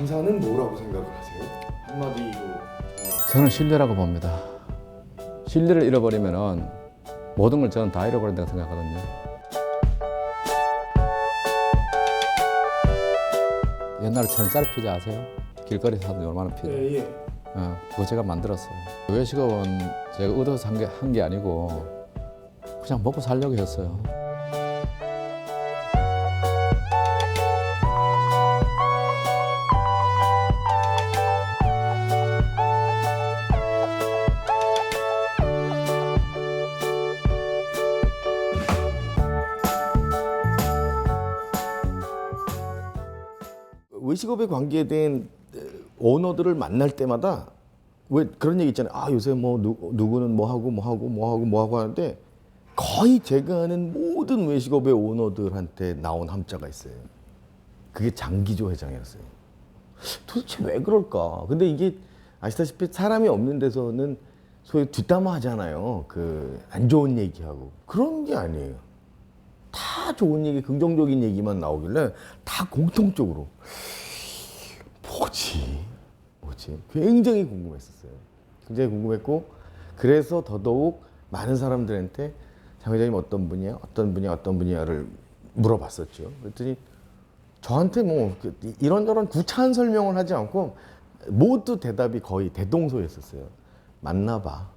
장사는 뭐라고 생각을 하세요? 한마디로 저는 신뢰라고 봅니다. 신뢰를 잃어버리면은 모든 걸 저는 다 잃어버린다고 생각하거든요. 옛날에 천원짜리 피자 아세요? 길거리에서 사던 얼마나 피자. 예. 그거 제가 만들었어요. 외식업은 제가 얻어서 한 게 아니고 그냥 먹고 살려고 했어요. 외식업에 관계된 오너들을 만날 때마다 왜 그런 얘기 있잖아요. 아 요새 뭐 누구는 뭐 하고 하는데 거의 제가 아는 모든 외식업의 오너들한테 나온 함자가 있어요. 그게 장기조 회장이었어요. 도대체 왜 그럴까? 근데 이게 아시다시피 사람이 없는 데서는 소위 뒷담화 하잖아요. 그 안 좋은 얘기하고 그런 게 아니에요. 다 좋은 얘기, 긍정적인 얘기만 나오길래 다 공통적으로 뭐지? 굉장히 궁금했었어요. 굉장히 궁금했고 그래서 더더욱 많은 사람들한테 장 회장님 어떤 분이야를 물어봤었죠. 그랬더니 저한테 뭐 이런저런 구차한 설명을 하지 않고 모두 대답이 거의 대동소이했었어요. 만나봐.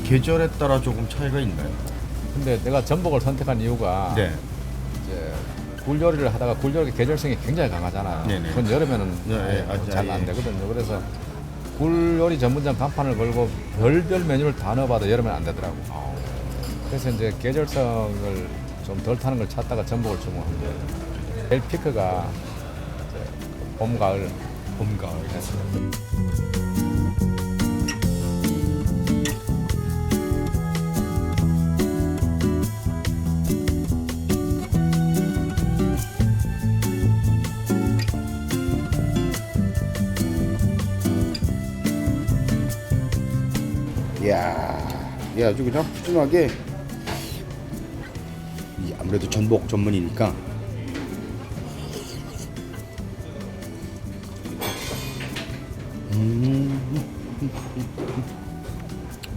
계절에 따라 조금 차이가 있나요? 근데 내가 전복을 선택한 이유가 네. 이제 굴 요리를 하다가 굴 요리 계절성이 굉장히 강하잖아요. 네네. 그건 여름에는 잘 안 되거든요. 그래서 굴 요리 전문점 간판을 걸고 별별 메뉴를 다 넣어봐도 여름엔 안 되더라고. 그래서 이제 계절성을 좀 덜 타는 걸 찾다가 전복을 주문한 거예요. 제일 피크가 이제 봄, 가을. 이야, 이게 아주 그냥 푸짐하게. 이 아무래도 전복 전문이니까.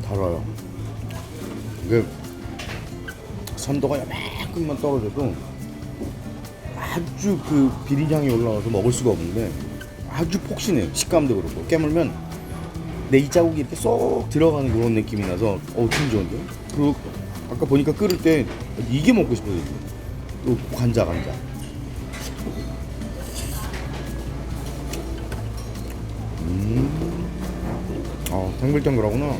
달아요. 이게 선도가 요만큼만 떨어져도 아주 그 비린향이 올라와서 먹을 수가 없는데 아주 폭신해요. 식감도 그렇고 깨물면 내 이 자국이 이렇게 쏙 들어가는 그런 느낌이 나서 참 좋은데. 그리고 아까 보니까 끓을 때 이게 먹고 싶어요. 또 관자. 탱글탱글하구나.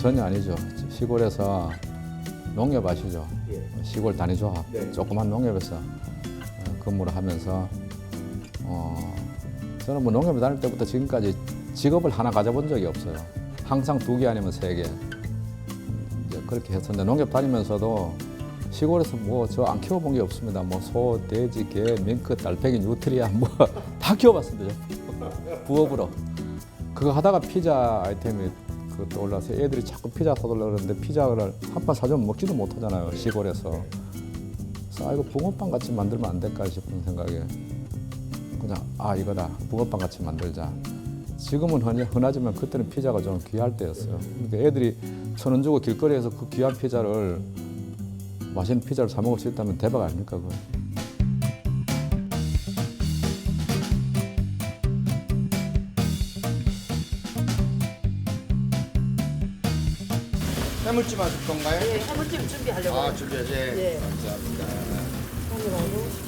전혀 아니죠. 시골에서 농협 아시죠? 시골 단위조합, 조그만 농협에서 근무를 하면서 저는 뭐 농협에 다닐 때부터 지금까지 직업을 하나 가져본 적이 없어요. 항상 2개 아니면 3개 이제 그렇게 했었는데 농협 다니면서도 시골에서 뭐 저 안 키워본 게 없습니다. 뭐 소, 돼지, 개, 밍크, 달팽이, 뉴트리아 뭐 다 키워봤습니다. 부업으로. 그거 하다가 피자 아이템이 그것도 올라서 애들이 자꾸 피자 사달라고 그러는데 피자를 한 판 사주면 먹지도 못하잖아요, 시골에서. 그래서 이거 붕어빵 같이 만들면 안 될까 싶은 생각에 그냥 이거다, 붕어빵 같이 만들자. 지금은 흔하지만 그때는 피자가 좀 귀할 때였어요. 그러니까 애들이 1,000원 주고 길거리에서 그 귀한 피자를, 맛있는 피자를 사 먹을 수 있다면 대박 아닙니까 그거. 해물찜 하실 건가요? 네, 해물찜 준비하려고. 준비하지. 네. 감사합니다. 해물하고.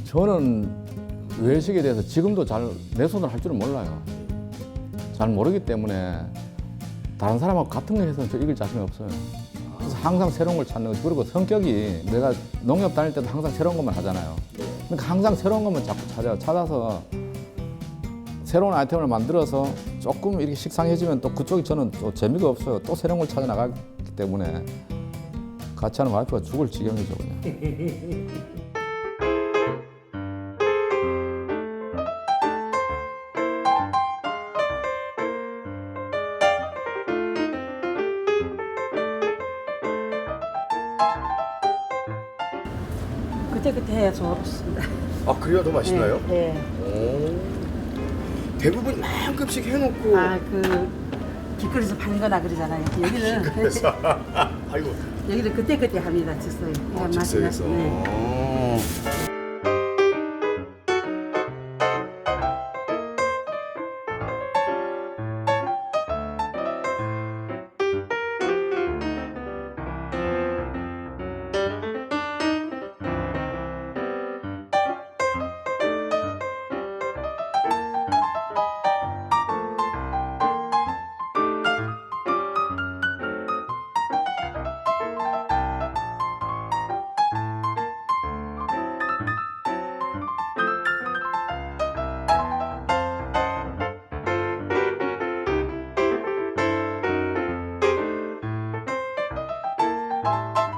저는 외식에 대해서 지금도 잘 내 손으로 할 줄은 몰라요. 잘 모르기 때문에 다른 사람하고 같은 거 해서는 저 이길 자신이 없어요. 그래서 항상 새로운 걸 찾는 거죠. 그리고 성격이, 내가 농협 다닐 때도 항상 새로운 것만 하잖아요. 그러니까 항상 새로운 것만 자꾸 찾아서 새로운 아이템을 만들어서 조금 이렇게 식상해지면 또 그쪽이 저는 또 재미가 없어요. 또 새로운 걸 찾아 나가기 때문에 같이 하는 와이프가 죽을 지경이죠, 그냥. 그때 해야 좋습니다. 그래야 더 맛있나요? 네. 오. 대부분 이만큼씩 해놓고. 길거리에서 파는 거나 그러잖아요. 여기는 그래서 아이고. 여기는 그때 합니다. 즉석에. 즉석에서. 네.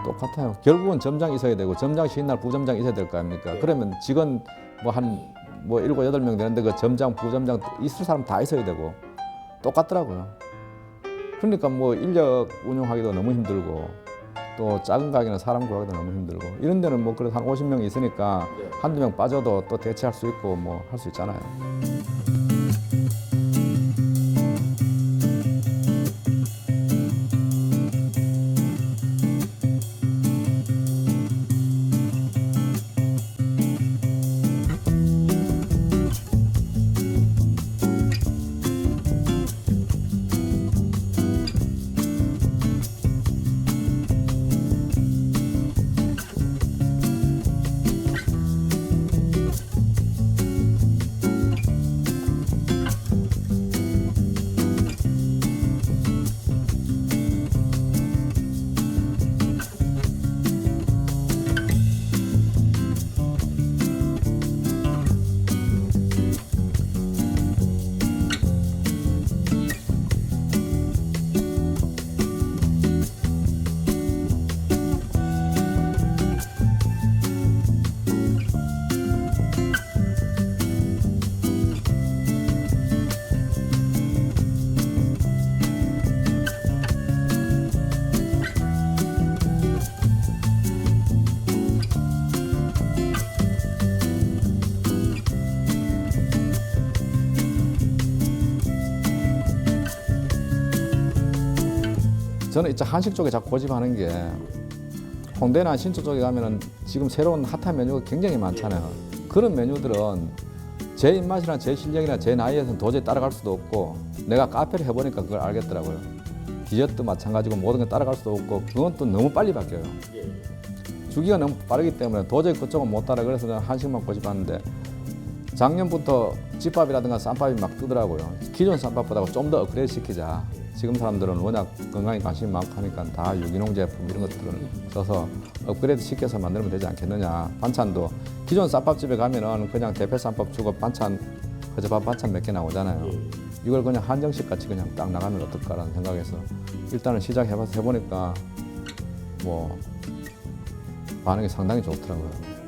똑같아요. 결국은 점장이 있어야 되고 점장 쉬는 날 부점장이 있어야 될 거 아닙니까? 그러면 직원 뭐 한 7, 8명 되는데 그 점장, 부점장 있을 사람 다 있어야 되고 똑같더라고요. 그러니까 뭐 인력 운영하기도 너무 힘들고 또 작은 가게는 사람 구하기도 너무 힘들고 이런 데는 뭐 그래도 한 50명 있으니까 한두 명 빠져도 또 대체할 수 있고 뭐 할 수 있잖아요. 저는 이제 한식 쪽에 자꾸 고집하는 게 홍대나 신촌 쪽에 가면은 지금 새로운 핫한 메뉴가 굉장히 많잖아요. 그런 메뉴들은 제 입맛이나 제 실력이나 제 나이에서는 도저히 따라갈 수도 없고 내가 카페를 해보니까 그걸 알겠더라고요. 디저트 마찬가지고 모든 게 따라갈 수도 없고 그건 또 너무 빨리 바뀌어요. 주기가 너무 빠르기 때문에 도저히 그쪽은 못 따라. 그래서 저는 한식만 고집하는데 작년부터 집밥이라든가 쌈밥이 막 뜨더라고요. 기존 쌈밥보다 좀 더 업그레이드 시키자. 지금 사람들은 워낙 건강에 관심이 많고 하니까 다 유기농 제품 이런 것들을 써서 업그레이드 시켜서 만들면 되지 않겠느냐. 반찬도 기존 쌈밥집에 가면은 그냥 대패 쌈밥 주고 반찬 그저 반찬 몇 개 나오잖아요. 이걸 그냥 한정식 같이 그냥 딱 나가면 어떨까라는 생각에서 일단은 해보니까 뭐 반응이 상당히 좋더라고요.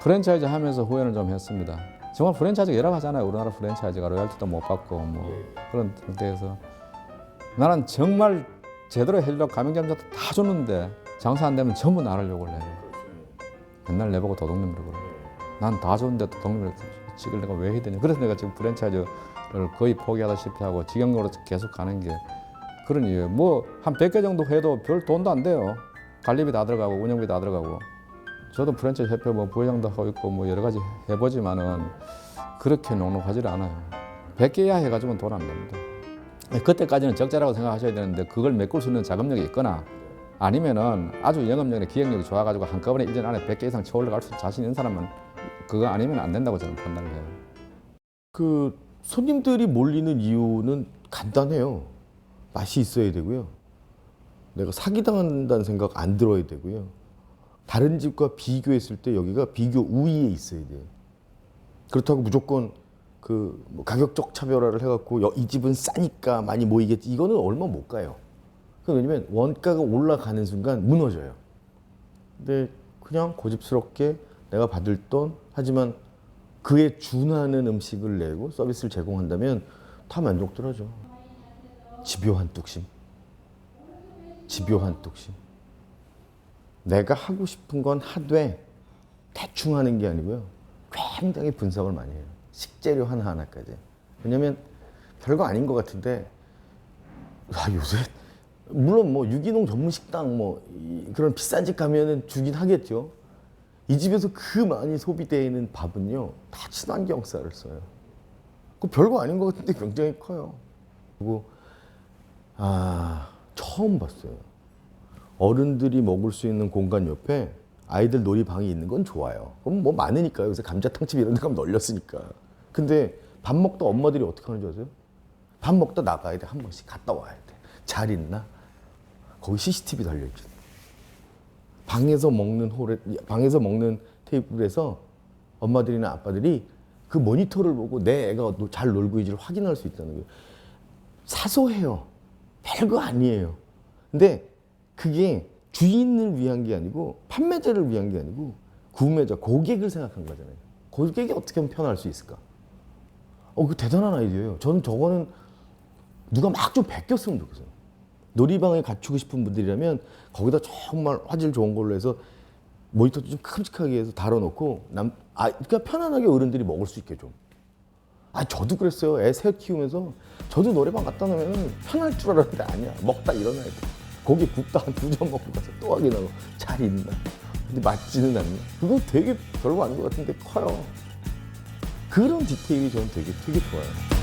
프랜차이즈 하면서 후회는 좀 했습니다. 정말 프랜차이즈가 여러 가지잖아요. 우리나라 프랜차이즈가 로열티도 못 받고 뭐 그런 상태에서 나는 정말 제대로 하려고 가맹점한테 다 줬는데 장사 안 되면 전부 나를 욕을 해요. 맨날 내보고 도둑놈이라고 그래. 난 다 줬는데 도둑놈을 찍을 내가 왜 해야 되냐. 그래서 내가 지금 프랜차이즈를 거의 포기하다시피 하고 직영으로 계속 가는 게 그런 이유예요. 뭐 한 100개 정도 해도 별 돈도 안 돼요. 관리비 다 들어가고 운영비 다 들어가고. 저도 프랜차이즈 협회 뭐 부회장도 하고 있고 뭐 여러 가지 해보지만은 그렇게 넉넉하지를 않아요. 100개 이하 해가지고는 돈 안 됩니다. 그때까지는 적자라고 생각하셔야 되는데 그걸 메꿀 수 있는 자금력이 있거나 아니면은 아주 영업력이나 기획력이 좋아가지고 한꺼번에 1년 안에 100개 이상 쳐 올라갈 수 자신 있는 사람은 그거 아니면 안 된다고 저는 판단을 해요. 그 손님들이 몰리는 이유는 간단해요. 맛이 있어야 되고요. 내가 사기당한다는 생각 안 들어야 되고요. 다른 집과 비교했을 때 여기가 비교 우위에 있어야 돼요. 그렇다고 무조건 그뭐 가격적 차별화를 해갖고 이 집은 싸니까 많이 모이겠지. 이거는 얼마 못 가요. 왜냐면 원가가 올라가는 순간 무너져요. 근데 그냥 고집스럽게 내가 받을 돈 하지만 그에 준하는 음식을 내고 서비스를 제공한다면 다 만족들 하죠. 집요한 뚝심. 집요한 뚝심. 내가 하고 싶은 건 하되 대충 하는 게 아니고요. 굉장히 분석을 많이 해요. 식재료 하나하나까지. 왜냐면 별거 아닌 것 같은데 요새 물론 뭐 유기농 전문 식당 뭐 그런 비싼 집 가면은 주긴 하겠죠. 이 집에서 그 많이 소비되어 있는 밥은요 다 친환경 쌀을 써요. 그 별거 아닌 것 같은데 굉장히 커요. 그리고 처음 봤어요. 어른들이 먹을 수 있는 공간 옆에 아이들 놀이방이 있는 건 좋아요. 그럼 뭐 많으니까요. 요새 감자탕집 이런 데 가면 널렸으니까. 근데 밥 먹다 엄마들이 어떻게 하는지 아세요? 밥 먹다 나가야 돼. 한 번씩 갔다 와야 돼. 잘 있나? 거기 CCTV 달려있죠. 방에서 먹는 테이블에서 엄마들이나 아빠들이 그 모니터를 보고 내 애가 잘 놀고 있는지를 확인할 수 있다는 거예요. 사소해요. 별거 아니에요. 근데 그게 주인을 위한 게 아니고 판매자를 위한 게 아니고 구매자, 고객을 생각한 거잖아요. 고객이 어떻게 하면 편할 수 있을까? 그 대단한 아이디어예요. 저는 저거는 누가 막 좀 베꼈으면 좋겠어요. 놀이방을 갖추고 싶은 분들이라면 거기다 정말 화질 좋은 걸로 해서 모니터도 좀 큼직하게 해서 달아놓고 그러니까 편안하게 어른들이 먹을 수 있게 좀. 저도 그랬어요. 애 셋 키우면서 저도 노래방 갔다 나면 편할 줄 알았는데 아니야. 먹다 일어나야 돼. 고기 굽다 한 2점 먹고 가서 또 확인하고 잘 있나. 근데 맞지는 않나. 그거 되게 별거 아닌 것 같은데 커요. 그런 디테일이 저는 되게 좋아요.